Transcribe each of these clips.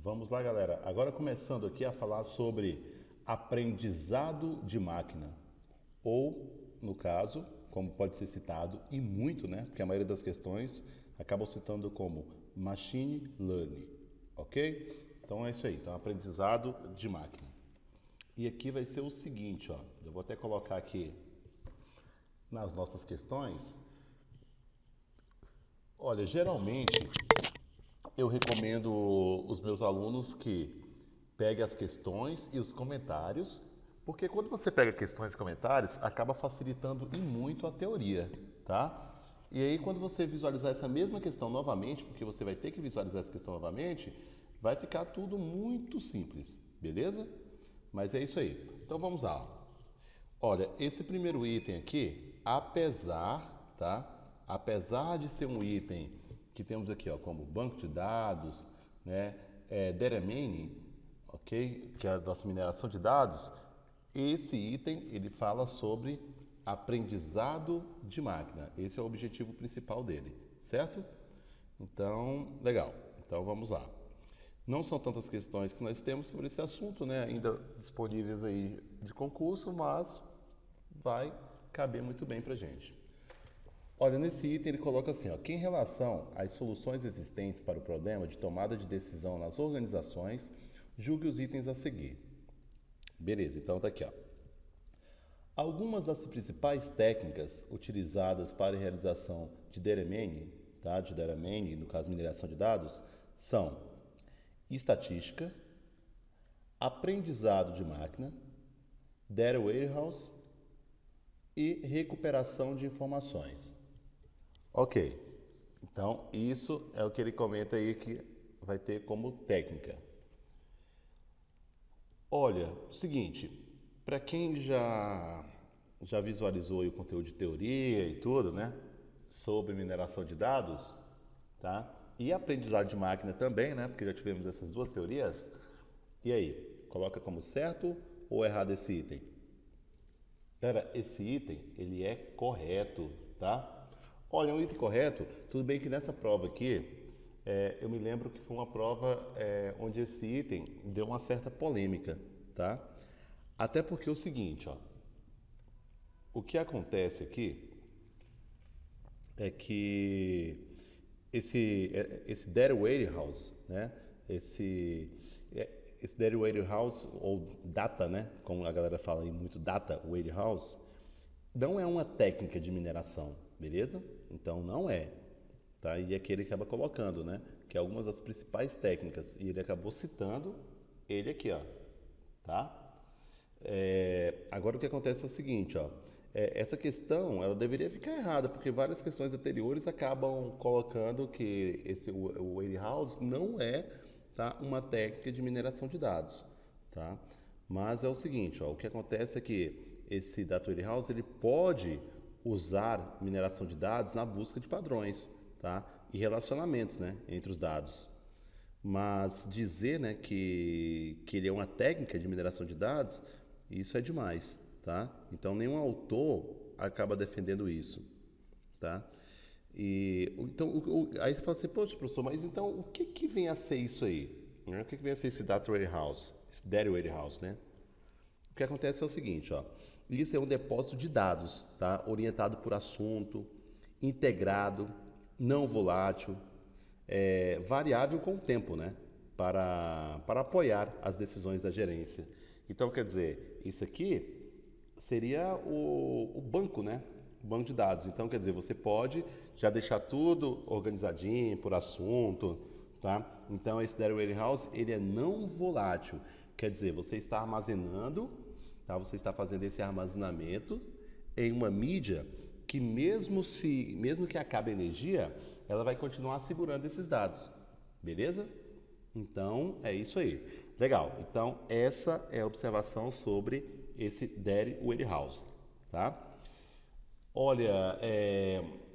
Vamos lá, galera. Agora começando aqui a falar sobre aprendizado de máquina, ou, no caso, como pode ser citado, e muito, né? Porque a maioria das questões acabam citando como machine learning, ok? Então é isso aí. Então, aprendizado de máquina. E aqui vai ser o seguinte, ó. Eu vou até colocar aqui nas nossas questões. Olha, geralmente eu recomendo os meus alunos que peguem as questões e os comentários, porque quando você pega questões e comentários, acaba facilitando e muito a teoria, tá? E aí quando você visualizar essa mesma questão novamente, porque você vai ter que visualizar essa questão novamente, vai ficar tudo muito simples, beleza? Mas é isso aí. Então vamos lá. Olha, esse primeiro item aqui, apesar, tá? Apesar de ser um item que temos aqui, ó, como banco de dados, né, data mining, ok, que é a nossa mineração de dados, esse item ele fala sobre aprendizado de máquina. Esse é o objetivo principal dele, certo? Então, legal. Então vamos lá. Não são tantas questões que nós temos sobre esse assunto, né, ainda disponíveis aí de concurso, mas vai caber muito bem para a gente. Olha, nesse item ele coloca assim, ó, que em relação às soluções existentes para o problema de tomada de decisão nas organizações, julgue os itens a seguir. Beleza, então tá aqui, ó. Algumas das principais técnicas utilizadas para a realização de data mining, tá, de data mining, no caso mineração de dados, são estatística, aprendizado de máquina, data warehouse e recuperação de informações. Ok, então isso é o que ele comenta aí que vai ter como técnica. Olha, seguinte, para quem já visualizou aí o conteúdo de teoria e tudo, né, sobre mineração de dados, tá? E aprendizado de máquina também, né, porque já tivemos essas duas teorias. E aí, coloca como certo ou errado esse item? Cara, esse item, ele é correto, tá? Olha, é um item correto. Tudo bem que nessa prova aqui, eu me lembro que foi uma prova onde esse item deu uma certa polêmica, tá? Até porque é o seguinte, ó. O que acontece aqui é que esse data warehouse, né? Esse data warehouse ou data, né? Como a galera fala aí muito, data warehouse, não é uma técnica de mineração, beleza? Então não é, tá? E aqui ele acaba colocando, né? Que é algumas das principais técnicas e ele acabou citando ele aqui, ó, tá? Agora o que acontece é o seguinte, ó, essa questão ela deveria ficar errada porque várias questões anteriores acabam colocando que o warehouse não é, tá, uma técnica de mineração de dados, tá? Mas é o seguinte, ó, o que acontece é que esse data warehouse ele pode usar mineração de dados na busca de padrões, tá? E relacionamentos, né, entre os dados. Mas dizer, né, que ele é uma técnica de mineração de dados, isso é demais, tá? Então nenhum autor acaba defendendo isso, tá? E então aí você fala assim, poxa, professor, mas então o que que vem a ser isso aí? Né? O que que vem a ser esse data warehouse, esse data warehouse, né? O que acontece é o seguinte, ó, isso é um depósito de dados, tá? Orientado por assunto, integrado, não volátil, variável com o tempo, né? Para apoiar as decisões da gerência. Então, quer dizer, isso aqui seria o banco, né? O banco de dados. Então, quer dizer, você pode já deixar tudo organizadinho por assunto, tá? Então, esse data warehouse, ele é não volátil. Quer dizer, você está armazenando, tá? Você está fazendo esse armazenamento em uma mídia que mesmo que acabe a energia, ela vai continuar segurando esses dados. Beleza? Então, é isso aí. Legal. Então, essa é a observação sobre esse data warehouse, tá? Olha,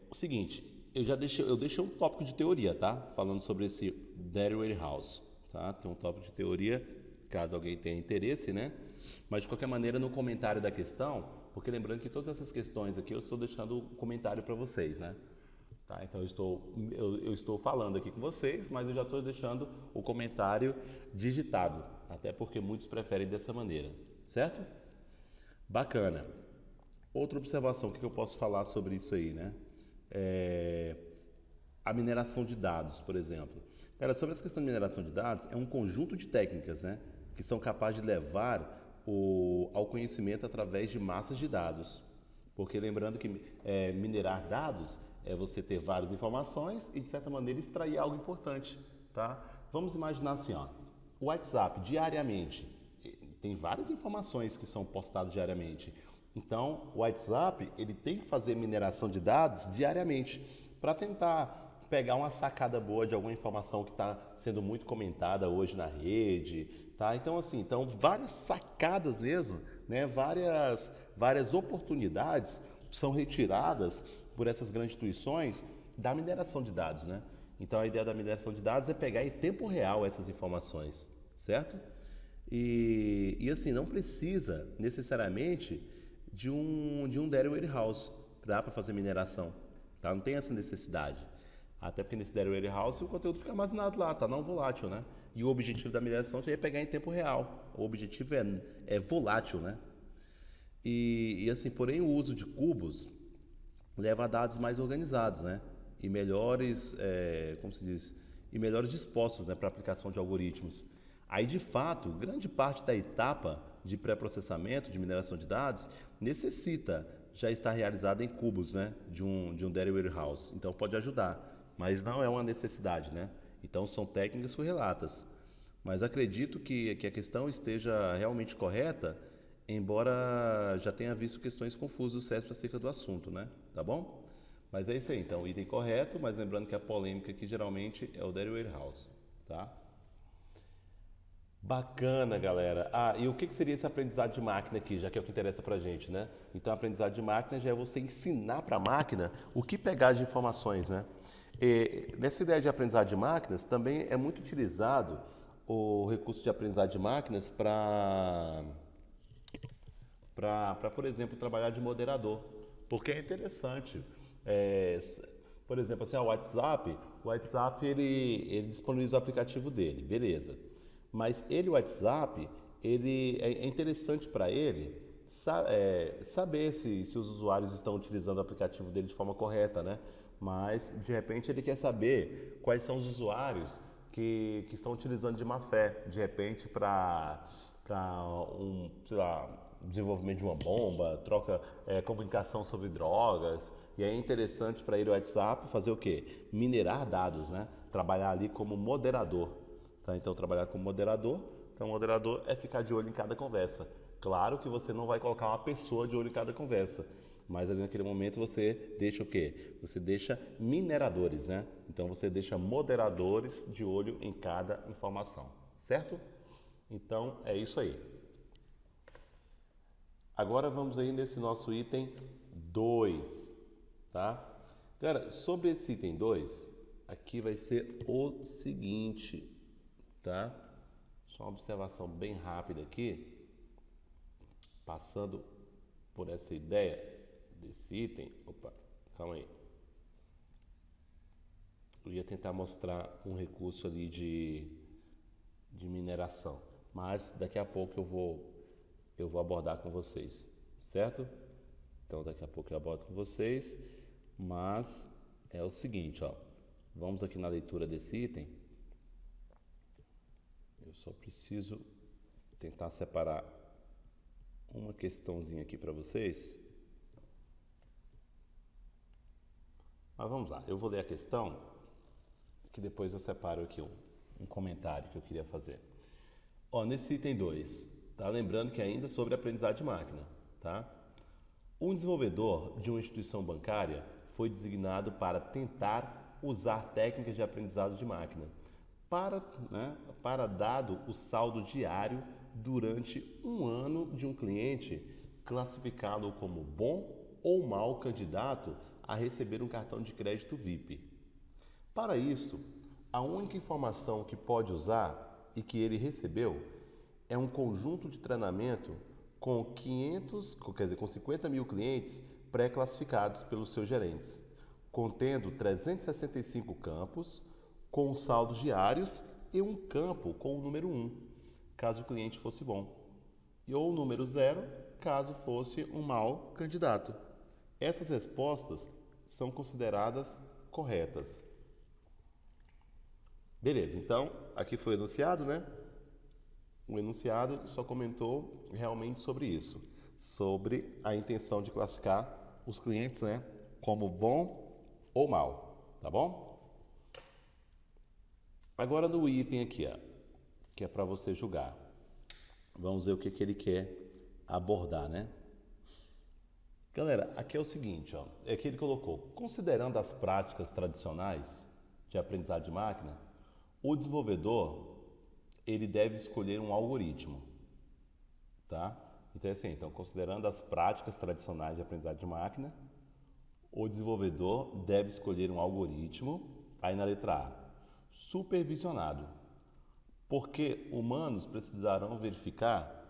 o seguinte, eu deixei um tópico de teoria, tá? Falando sobre esse data warehouse, tá? Tem um tópico de teoria, caso alguém tenha interesse, né? Mas de qualquer maneira, no comentário da questão, porque lembrando que todas essas questões aqui eu estou deixando um comentário para vocês, né? Tá? Então eu estou falando aqui com vocês, mas eu já estou deixando o comentário digitado, até porque muitos preferem dessa maneira, certo? Bacana. Outra observação que eu posso falar sobre isso aí, né? É a mineração de dados, por exemplo. Cara, sobre essa questão de mineração de dados, é um conjunto de técnicas, né? Que são capazes de levar ao conhecimento através de massas de dados. Porque lembrando que minerar dados é você ter várias informações e, de certa maneira, extrair algo importante, tá? Vamos imaginar assim, ó, o WhatsApp, diariamente, tem várias informações que são postadas diariamente. Então, o WhatsApp, ele tem que fazer mineração de dados diariamente para tentar pegar uma sacada boa de alguma informação que está sendo muito comentada hoje na rede, tá? Então, assim, várias sacadas mesmo, né? Várias oportunidades são retiradas por essas grandes instituições da mineração de dados, né? Então, a ideia da mineração de dados é pegar em tempo real essas informações, certo? E assim, não precisa necessariamente de um data warehouse para fazer mineração, tá? Não tem essa necessidade. Até porque nesse data warehouse o conteúdo fica armazenado lá, tá? Não volátil, né? E o objetivo da mineração é pegar em tempo real. O objetivo é volátil, né? E assim, porém, o uso de cubos leva a dados mais organizados, né? E melhores, como se diz, e melhores dispostos, né, para aplicação de algoritmos. Aí, de fato, grande parte da etapa de pré-processamento, de mineração de dados, necessita já estar realizada em cubos, né, de um data warehouse. Então, pode ajudar, mas não é uma necessidade, né? Então, são técnicas correlatas. Mas acredito que a questão esteja realmente correta, embora já tenha visto questões confusas do CESP acerca do assunto, né? Tá bom? Mas é isso aí, então, o item correto, mas lembrando que a polêmica aqui geralmente é o data warehouse, tá? Bacana, galera. Ah, e o que seria esse aprendizado de máquina aqui, já que é o que interessa pra gente, né? Então, aprendizado de máquina já é você ensinar para a máquina o que pegar de informações, né? E nessa ideia de aprendizado de máquinas, também é muito utilizado o recurso de aprendizado de máquinas por exemplo, trabalhar de moderador. Porque é interessante. É, por exemplo, assim, o WhatsApp ele disponibiliza o aplicativo dele, beleza. Mas o WhatsApp, ele é interessante para ele saber se os usuários estão utilizando o aplicativo dele de forma correta, né? Mas, de repente, ele quer saber quais são os usuários que estão utilizando de má fé, de repente, para sei lá, desenvolvimento de uma bomba, comunicação sobre drogas. E é interessante para ele o WhatsApp fazer o quê? Minerar dados, né? Trabalhar ali como moderador. Tá? Então, trabalhar como moderador. Então, moderador é ficar de olho em cada conversa. Claro que você não vai colocar uma pessoa de olho em cada conversa, mas ali naquele momento você deixa o quê? Você deixa mineradores, né? Então, você deixa moderadores de olho em cada informação, certo? Então, é isso aí. Agora vamos aí nesse nosso item 2, tá? Cara, sobre esse item 2, aqui vai ser o seguinte, tá? Só uma observação bem rápida aqui, passando por essa ideia desse item. Opa, calma aí. Eu ia tentar mostrar um recurso ali de mineração, mas daqui a pouco eu vou abordar com vocês, certo? Então daqui a pouco eu abordo com vocês, mas é o seguinte, ó. Vamos aqui na leitura desse item. Eu só preciso tentar separar uma questãozinha aqui para vocês. Mas vamos lá, eu vou ler a questão, que depois eu separo aqui um comentário que eu queria fazer. Ó, nesse item 2, tá? Lembrando que ainda sobre aprendizado de máquina, tá? Um desenvolvedor de uma instituição bancária foi designado para tentar usar técnicas de aprendizado de máquina para dado o saldo diário durante um ano de um cliente classificado como bom ou mau candidato a receber um cartão de crédito VIP. Para isso, a única informação que pode usar e que ele recebeu é um conjunto de treinamento com 50 mil clientes pré-classificados pelos seus gerentes. contendo 365 campos com saldos diários e um campo com o número 1, caso o cliente fosse bom, e ou o número 0, caso fosse um mau candidato. Essas respostas são consideradas corretas. Beleza, então aqui foi o enunciado, né? O enunciado só comentou realmente sobre isso, sobre a intenção de classificar os clientes, né, como bom ou mal, tá bom? Agora no item aqui, ó, que é para você julgar. Vamos ver o que ele quer abordar, né? Galera, aqui é o seguinte, ó, é que ele colocou, considerando as práticas tradicionais de aprendizado de máquina, o desenvolvedor ele deve escolher um algoritmo, tá? Então é assim, então considerando as práticas tradicionais de aprendizado de máquina, o desenvolvedor deve escolher um algoritmo, aí na letra A, supervisionado, porque humanos precisarão verificar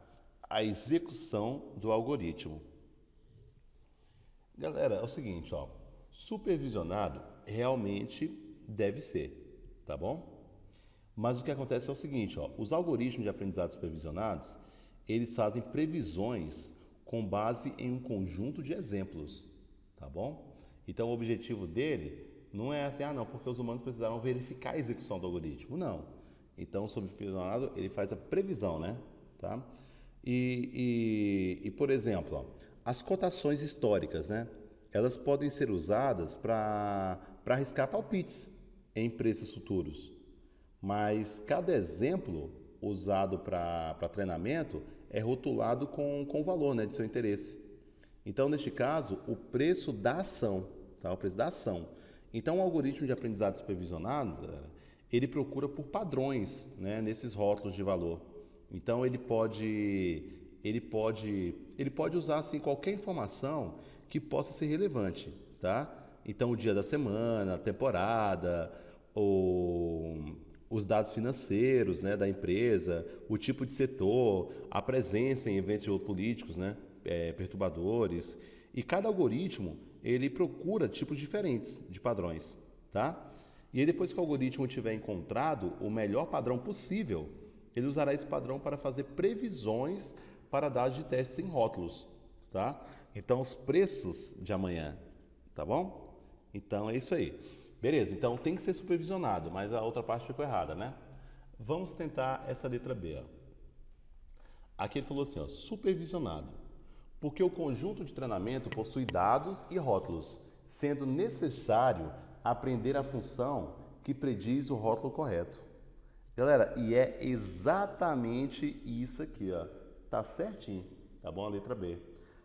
a execução do algoritmo. Galera, é o seguinte, ó, supervisionado realmente deve ser, tá bom? Mas o que acontece é o seguinte, ó, os algoritmos de aprendizado supervisionados, eles fazem previsões com base em um conjunto de exemplos, tá bom? Então o objetivo dele não é assim, não, porque os humanos precisaram verificar a execução do algoritmo, não. Então o supervisionado, ele faz a previsão, né? Tá? Por exemplo, ó, as cotações históricas, né? Elas podem ser usadas para arriscar palpites em preços futuros. Mas cada exemplo usado para treinamento é rotulado com o valor, né, de seu interesse. Então, neste caso, o preço da ação, tá? O preço da ação. Então, o algoritmo de aprendizado supervisionado, galera, ele procura por padrões, né, nesses rótulos de valor. Então, ele pode usar assim, qualquer informação que possa ser relevante, tá? Então, o dia da semana, a temporada, os dados financeiros, né, da empresa, o tipo de setor, a presença em eventos geopolíticos, né, perturbadores. E cada algoritmo, ele procura tipos diferentes de padrões, tá? E aí, depois que o algoritmo tiver encontrado o melhor padrão possível, ele usará esse padrão para fazer previsões para dados de testes em rótulos, tá? Então, os preços de amanhã, tá bom? Então, é isso aí. Beleza, então tem que ser supervisionado, mas a outra parte ficou errada, né? Vamos tentar essa letra B. Ó. Aqui ele falou assim, ó, supervisionado, porque o conjunto de treinamento possui dados e rótulos, sendo necessário aprender a função que prediz o rótulo correto. Galera, e é exatamente isso aqui, ó. Tá certinho, tá bom? A letra B.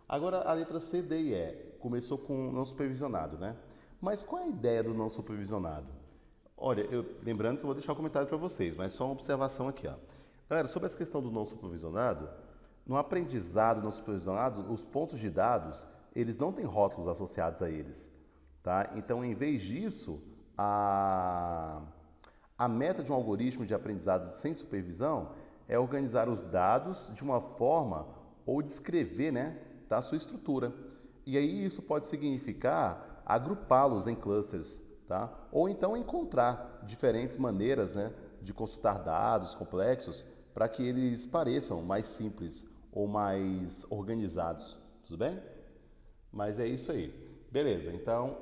Agora a letra C, D e E. Começou com não supervisionado, né? Mas qual é a ideia do não supervisionado? Olha, lembrando que eu vou deixar um comentário para vocês, mas só uma observação aqui, ó. Galera, sobre essa questão do não supervisionado, no aprendizado não supervisionado, os pontos de dados, eles não têm rótulos associados a eles, tá? Então, em vez disso, a meta de um algoritmo de aprendizado sem supervisão é organizar os dados de uma forma ou descrever, né, a sua estrutura. E aí isso pode significar agrupá-los em clusters, tá? Ou então encontrar diferentes maneiras, né, de consultar dados complexos para que eles pareçam mais simples ou mais organizados, tudo bem? Mas é isso aí. Beleza, então,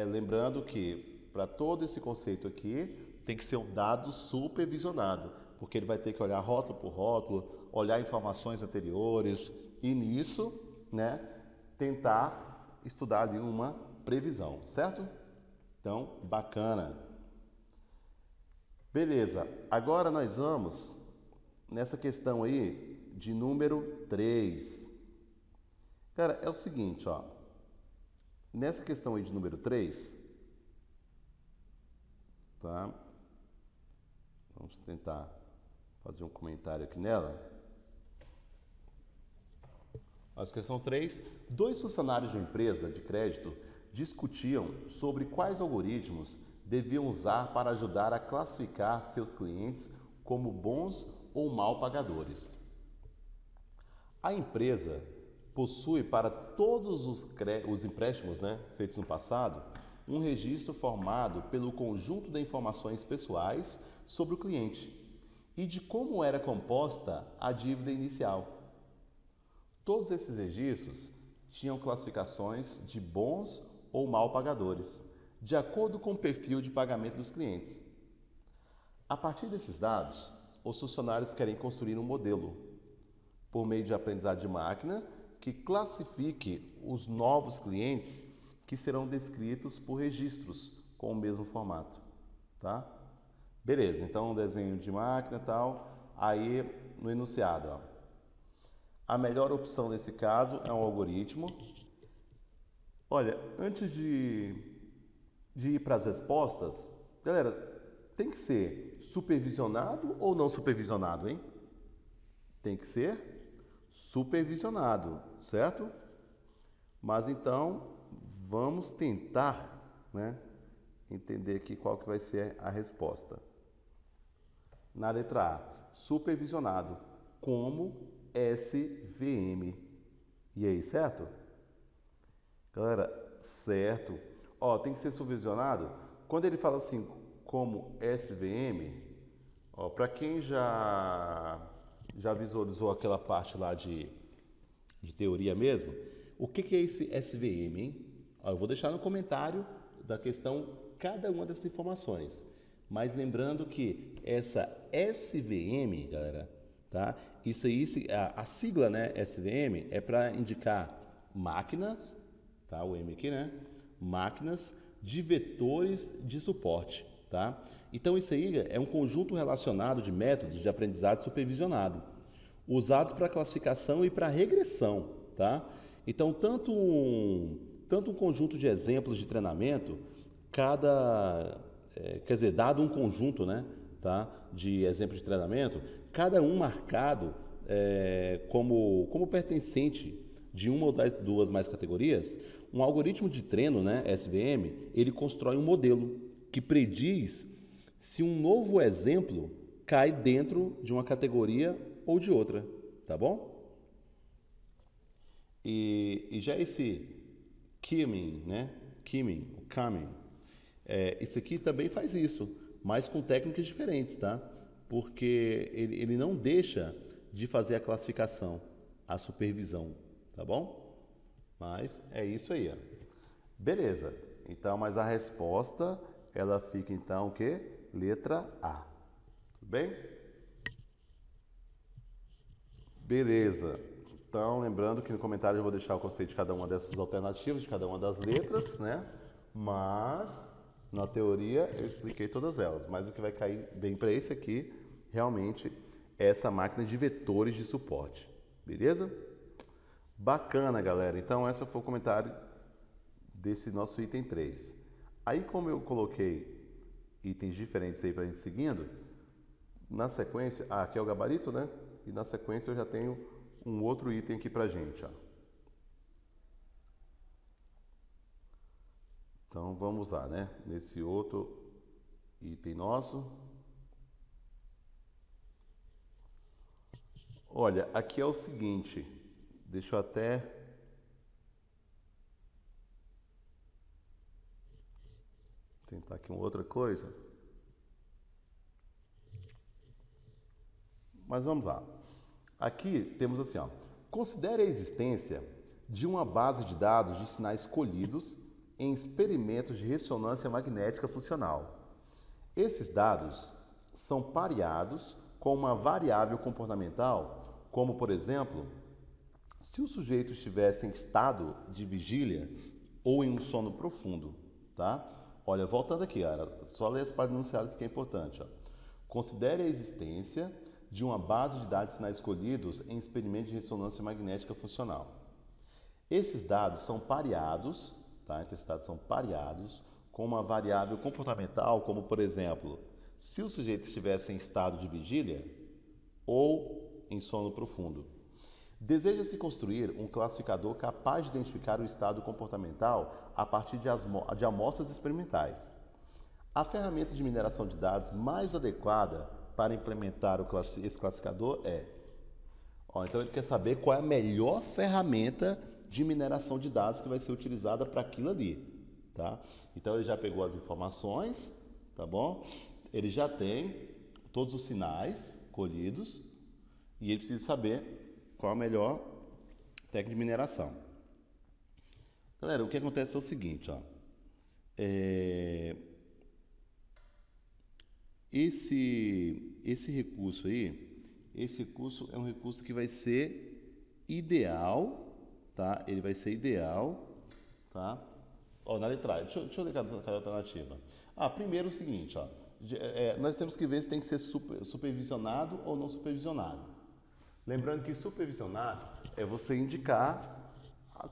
lembrando que para todo esse conceito aqui, tem que ser um dado supervisionado, porque ele vai ter que olhar rótulo por rótulo, olhar informações anteriores e nisso, né, tentar estudar ali uma previsão, certo? Então, bacana. Beleza, agora nós vamos nessa questão aí de número 3. Cara, é o seguinte, ó. Nessa questão aí de número 3, tá? Vamos tentar fazer um comentário aqui nela. Mas questão 3, 2 funcionários de uma empresa de crédito discutiam sobre quais algoritmos deviam usar para ajudar a classificar seus clientes como bons ou mal pagadores. A empresa possui para todos os empréstimos, né, feitos no passado um registro formado pelo conjunto de informações pessoais sobre o cliente e de como era composta a dívida inicial. Todos esses registros tinham classificações de bons ou mal pagadores, de acordo com o perfil de pagamento dos clientes. A partir desses dados, os funcionários querem construir um modelo, por meio de aprendizado de máquina, que classifique os novos clientes que serão descritos por registros com o mesmo formato, tá? Beleza, então um desenho de máquina e tal, aí no enunciado, ó. A melhor opção nesse caso é um algoritmo. Olha, antes de ir para as respostas, galera, tem que ser supervisionado ou não supervisionado, hein? Tem que ser supervisionado, certo? Mas então, vamos tentar, né, entender aqui qual que vai ser a resposta. Na letra A, supervisionado, como SVM. E aí, certo? Galera, certo. Ó, tem que ser supervisionado. Quando ele fala assim, como SVM, ó, para quem já visualizou aquela parte lá de teoria mesmo, o que é esse SVM, hein? Ó, eu vou deixar no comentário da questão cada uma dessas informações. Mas lembrando que essa SVM, galera, tá? Isso aí, a sigla, né, SVM, é para indicar máquinas, tá? O M aqui, né? Máquinas de vetores de suporte, tá? Então isso aí é um conjunto relacionado de métodos de aprendizado supervisionado, usados para classificação e para regressão, tá? Então tanto um conjunto de exemplos de treinamento, dado um conjunto, né, tá, de exemplos de treinamento, cada um marcado como pertencente de uma ou das duas mais categorias, um algoritmo de treino, né, SVM, ele constrói um modelo que prediz se um novo exemplo cai dentro de uma categoria ou de outra, tá bom? E já esse Kimming, né, isso aqui também faz isso, mas com técnicas diferentes, tá? Porque ele não deixa de fazer a classificação, a supervisão, tá bom? Mas é isso aí, ó. Beleza. Então, mas a resposta, ela fica então o quê? Letra A. Tudo bem? Beleza. Então, lembrando que no comentário eu vou deixar o conceito de cada uma dessas alternativas, de cada uma das letras, né? Mas na teoria eu expliquei todas elas. Mas o que vai cair bem para esse aqui, realmente, é essa máquina de vetores de suporte. Beleza? Bacana, galera. Então, esse foi o comentário desse nosso item 3. Aí, como eu coloquei itens diferentes aí para a gente seguindo, na sequência, aqui é o gabarito, né? E na sequência eu já tenho um outro item aqui para a gente, ó. Então, vamos lá, né? Nesse outro item nosso. Olha, aqui é o seguinte, deixa eu até tentar aqui uma outra coisa. Mas vamos lá. Aqui temos assim, ó. Considere a existência de uma base de dados de sinais colhidos em experimentos de ressonância magnética funcional. Esses dados são pareados com uma variável comportamental, como por exemplo, se o sujeito estivesse em estado de vigília ou em um sono profundo, tá? Olha, voltando aqui, só ler essa parte do enunciado que é importante, ó. Considere a existência de uma base de dados de sinais colhidos em experimentos de ressonância magnética funcional. Esses dados são pareados, tá? Então, esses dados são pareados com uma variável comportamental, como por exemplo, se o sujeito estivesse em estado de vigília ou em sono profundo. Deseja-se construir um classificador capaz de identificar o estado comportamental a partir de amostras experimentais. A ferramenta de mineração de dados mais adequada para implementar esse classificador é... então ele quer saber qual é a melhor ferramenta de mineração de dados que vai ser utilizada para aquilo ali, tá? Então ele já pegou as informações, tá bom? Ele já tem todos os sinais colhidos e ele precisa saber qual a melhor técnica de mineração. Galera, o que acontece é o seguinte, ó. Esse recurso aí, esse recurso é um recurso que vai ser ideal, tá? Ele vai ser ideal, tá? Ó, na letra A, deixa eu ler cada alternativa. Primeiro é o seguinte, ó. Nós temos que ver se tem que ser supervisionado ou não supervisionado. Lembrando que supervisionar é você indicar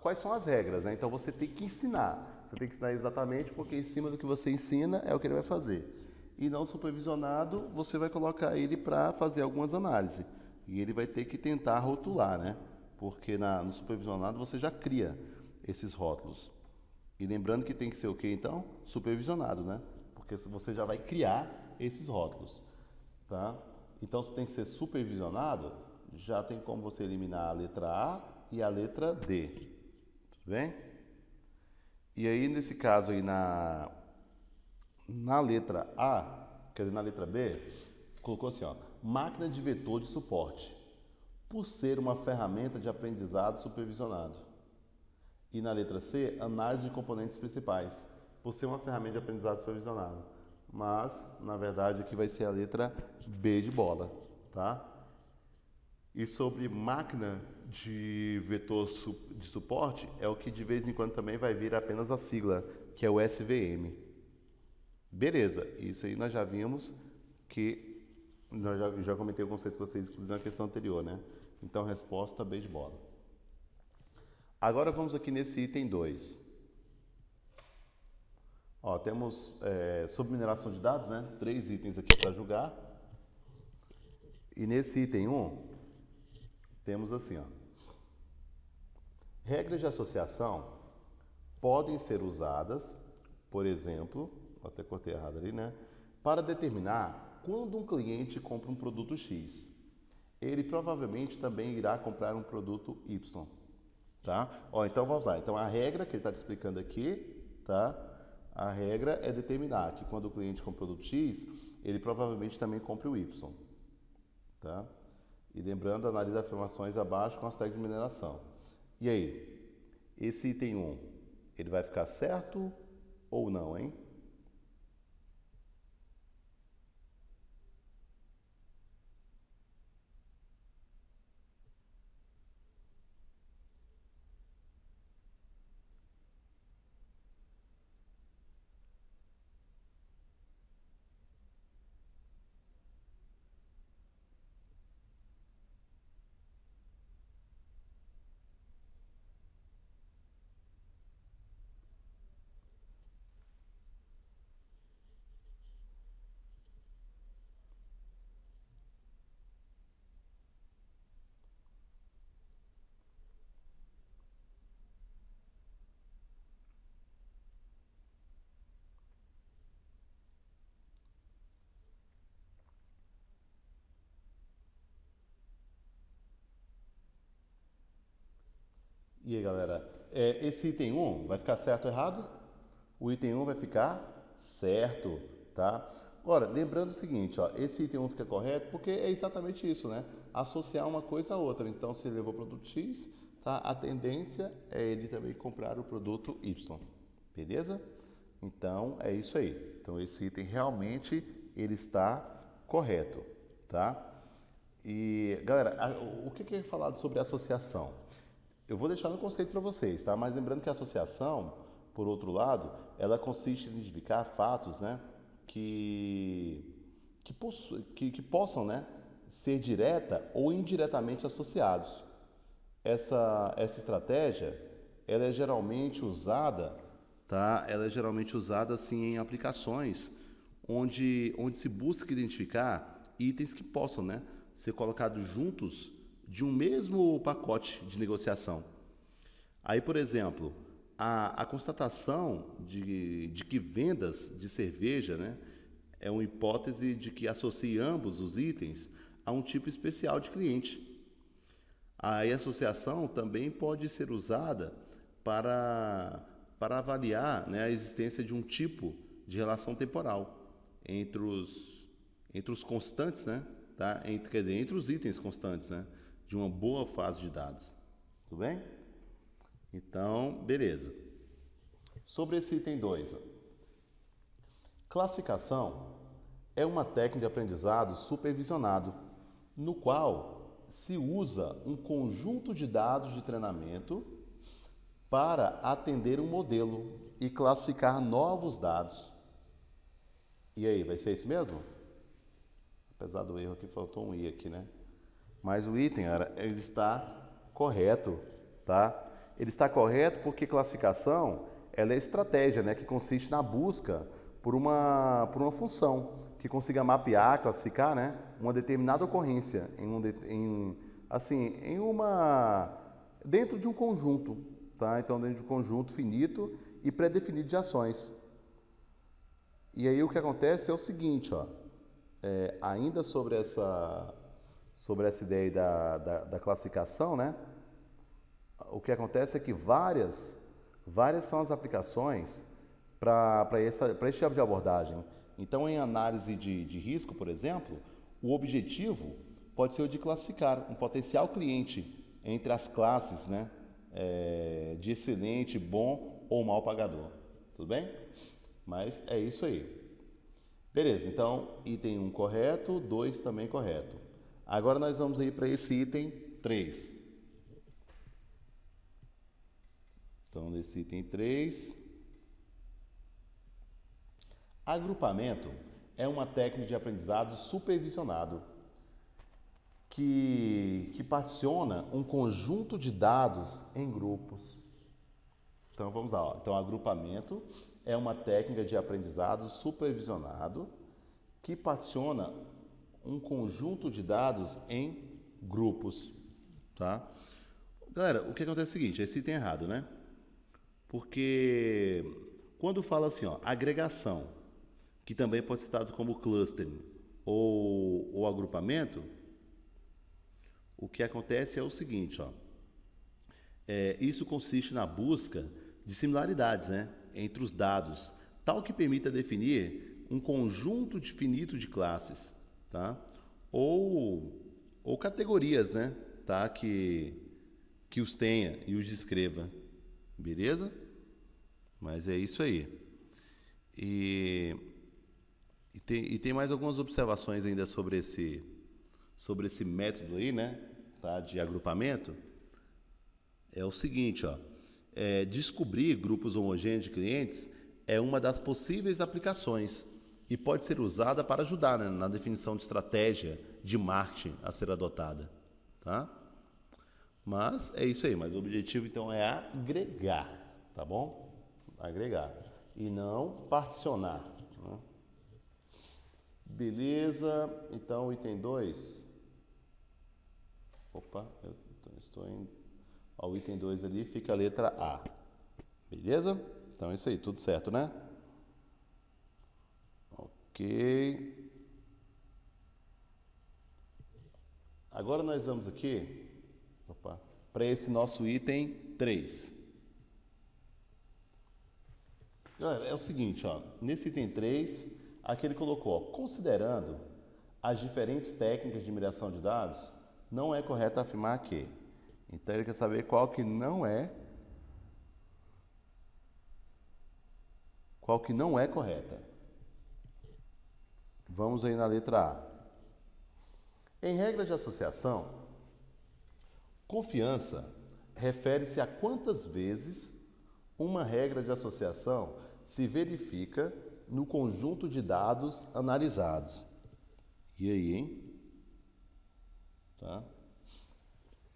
quais são as regras, né? Então você tem que ensinar. Você tem que ensinar exatamente porque em cima do que você ensina é o que ele vai fazer. E não supervisionado, você vai colocar ele para fazer algumas análises. E ele vai ter que tentar rotular, né? Porque no supervisionado você já cria esses rótulos. E lembrando que tem que ser o quê, então? Supervisionado, né? Porque você já vai criar esses rótulos, tá? Então, se tem que ser supervisionado, já tem como você eliminar a letra A e a letra D, tudo bem? E aí, nesse caso aí, na letra A, quer dizer, na letra B, colocou assim, ó, máquina de vetor de suporte, por ser uma ferramenta de aprendizado supervisionado. E na letra C, análise de componentes principais, por ser uma ferramenta de aprendizado supervisionado. Mas, na verdade, aqui vai ser a letra B de bola, tá? E sobre máquina de vetor de suporte, é o que de vez em quando também vai vir apenas a sigla, que é o SVM. Beleza, isso aí nós já vimos que, já comentei o conceito com vocês na questão anterior, né? Então, resposta B de bola. Agora vamos aqui nesse item 2. Ó, temos sobre mineração de dados, né? 3 itens aqui para julgar. E nesse item 1, temos assim, ó. Regras de associação podem ser usadas, por exemplo, até cortei errado ali, né? Para determinar quando um cliente compra um produto X. Ele provavelmente também irá comprar um produto Y. Tá? Ó, então vamos lá. Então a regra que ele está te explicando aqui, tá? A regra é determinar que quando o cliente compra o produto X, ele provavelmente também compre o Y. Tá? E lembrando, analise as afirmações abaixo com as técnicas de mineração. E aí? Esse item 1, ele vai ficar certo ou não, hein? E aí, galera, esse item 1 vai ficar certo ou errado? O item 1 vai ficar certo, tá? Agora, lembrando o seguinte, ó, esse item 1 fica correto porque é exatamente isso, né? Associar uma coisa a outra. Então, se ele levou o produto X, tá? A tendência é ele também comprar o produto Y, beleza? Então, é isso aí. Então, esse item realmente ele está correto, tá? E, galera, o que é falado sobre associação? Eu vou deixar no conceito para vocês, tá? Mas lembrando que a associação, por outro lado, ela consiste em identificar fatos, né, que possam, né, ser direta ou indiretamente associados. Essa estratégia, ela é geralmente usada, tá? Ela é geralmente usada assim em aplicações onde se busca identificar itens que possam, né, ser colocados juntos de um mesmo pacote de negociação. Aí, por exemplo, a constatação de que vendas de cerveja, né, é uma hipótese de que associe ambos os itens a um tipo especial de cliente. A associação também pode ser usada para para avaliar, né, a existência de um tipo de relação temporal entre os constantes, né, tá? Quer dizer, entre os itens constantes, né, de uma boa fase de dados. Tudo bem? Então, beleza. Sobre esse item 2, classificação é uma técnica de aprendizado supervisionado, no qual se usa um conjunto de dados de treinamento para atender um modelo e classificar novos dados. E aí, vai ser isso mesmo? Apesar do erro aqui, faltou um i aqui, né? Mas o item, ele está correto, tá? Ele está correto porque classificação, ela é estratégia, né? Que consiste na busca por uma função que consiga mapear, classificar, né? Uma determinada ocorrência dentro de um conjunto, tá? Então, dentro de um conjunto finito e pré-definido de ações. E aí o que acontece é o seguinte, ó, ainda sobre essa ideia da classificação, né? O que acontece é que várias são as aplicações para esse tipo de abordagem. Então, em análise de risco, por exemplo, o objetivo pode ser o de classificar um potencial cliente entre as classes, né? De excelente, bom ou mal pagador. Tudo bem? Mas é isso aí. Beleza, então item 1 correto, 2 também correto. Agora nós vamos ir para esse item 3. Então, nesse item 3, agrupamento é uma técnica de aprendizado supervisionado que particiona um conjunto de dados em grupos. Então, vamos lá. Ó. Então, agrupamento é uma técnica de aprendizado supervisionado que particiona um conjunto de dados em grupos, tá? Galera, o que acontece é o seguinte, esse item é errado, né? Porque quando fala assim, ó, agregação, que também pode ser citado como clustering ou agrupamento, o que acontece é o seguinte, ó, isso consiste na busca de similaridades, né, entre os dados, tal que permita definir um conjunto finito de classes, tá? Ou categorias, né, tá? Que os tenha e os descreva, beleza? Mas é isso aí. E tem mais algumas observações ainda sobre esse método aí, né, tá? De agrupamento. É o seguinte, ó. Descobrir grupos homogêneos de clientes é uma das possíveis aplicações e pode ser usada para ajudar, né, na definição de estratégia de marketing a ser adotada, tá? Mas é isso aí, mas o objetivo então é agregar, tá bom? Agregar e não particionar, né? Beleza, então item 2. Opa, eu estou em... O item 2 ali fica a letra A. Beleza? Então é isso aí, tudo certo, né? Ok. Agora nós vamos aqui para esse nosso item 3. Galera, é o seguinte, ó, nesse item 3, aqui ele colocou, ó, considerando as diferentes técnicas de mineração de dados, não é correto afirmar que. Então ele quer saber qual que não é correta. Vamos aí na letra A. Em regra de associação, confiança refere-se a quantas vezes uma regra de associação se verifica no conjunto de dados analisados. E aí, hein? Tá?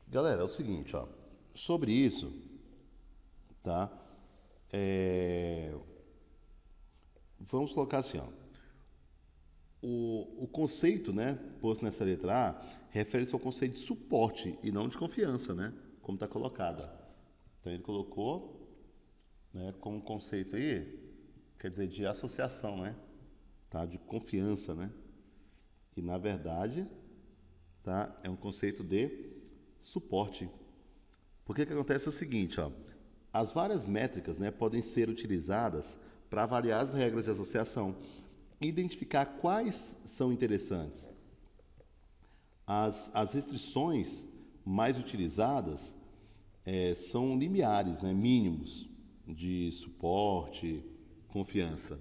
Galera, é o seguinte, ó, sobre isso, tá? Vamos colocar assim, ó, o conceito, né, posto nessa letra A, refere-se ao conceito de suporte e não de confiança, né, como está colocado. Então ele colocou, né, como conceito aí, quer dizer, de associação, né, tá, de confiança, né, e na verdade, tá, é um conceito de suporte. Porque que acontece é o seguinte, ó, As várias métricas, né, podem ser utilizadas para avaliar as regras de associação e identificar quais são interessantes. As restrições mais utilizadas são limiares, né, mínimos de suporte, confiança.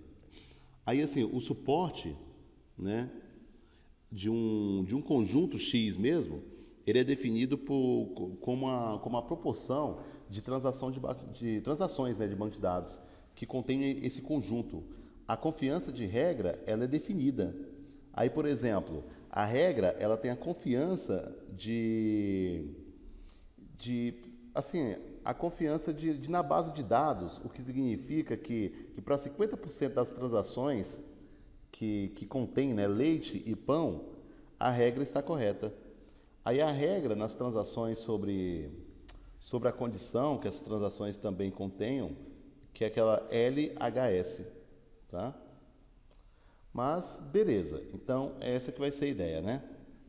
Aí, assim, o suporte, né, de um conjunto X mesmo, ele é definido como a proporção de transações, né, de banco de dados que contém esse conjunto. A confiança de regra, ela é definida. Aí, por exemplo, a regra, ela tem a confiança assim, a confiança na base de dados, o que significa que para 50% das transações que contém, né, leite e pão, a regra está correta. Aí a regra nas transações sobre a condição que essas transações também contenham, que é aquela LHS, tá? Mas, beleza. Então, essa que vai ser a ideia, né?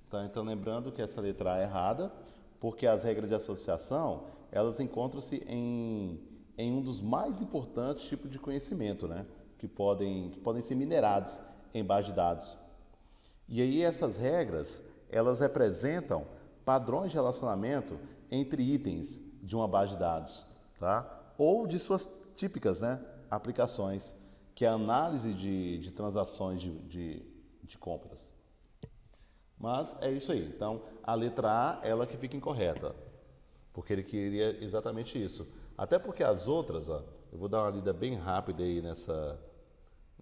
Tá? Então, lembrando que essa letra A é errada, porque as regras de associação, elas encontram-se em um dos mais importantes tipos de conhecimento, né? Que podem ser minerados em base de dados. E aí essas regras, elas representam padrões de relacionamento entre itens de uma base de dados, tá? Ou de suas típicas, né, aplicações, que é a análise de transações de compras. Mas é isso aí. Então, a letra A, ela que fica incorreta, porque ele queria exatamente isso. Até porque as outras, ó, eu vou dar uma lida bem rápida aí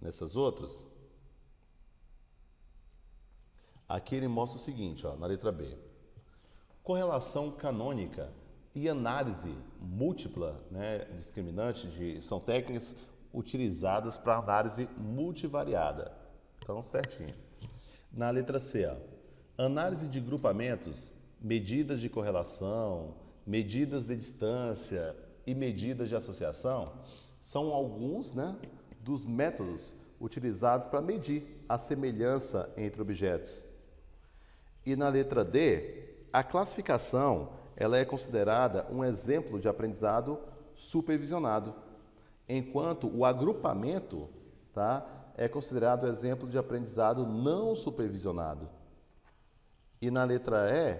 nessas outras. Aqui ele mostra o seguinte, ó, na letra B. Correlação canônica e análise múltipla, né, discriminante, são técnicas utilizadas para análise multivariada. Então, certinho. Na letra C, ó, análise de grupamentos, medidas de correlação, medidas de distância e medidas de associação são alguns, né, dos métodos utilizados para medir a semelhança entre objetos. E na letra D, a classificação ela é considerada um exemplo de aprendizado supervisionado, enquanto o agrupamento, tá, é considerado exemplo de aprendizado não supervisionado. E na letra E,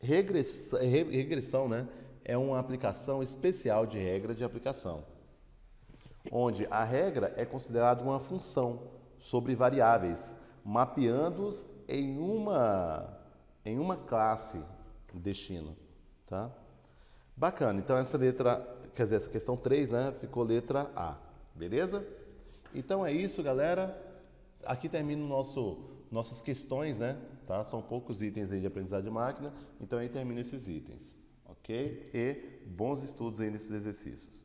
regressão, né, é uma aplicação especial de regra de aplicação, onde a regra é considerada uma função sobre variáveis, mapeando-os em uma classe destino, tá? Bacana, então essa questão 3, né, ficou letra A, beleza? Então é isso, galera. Aqui termina nossas questões, né, tá? São poucos itens aí de aprendizagem de máquina, então aí termina esses itens, ok? E bons estudos aí nesses exercícios.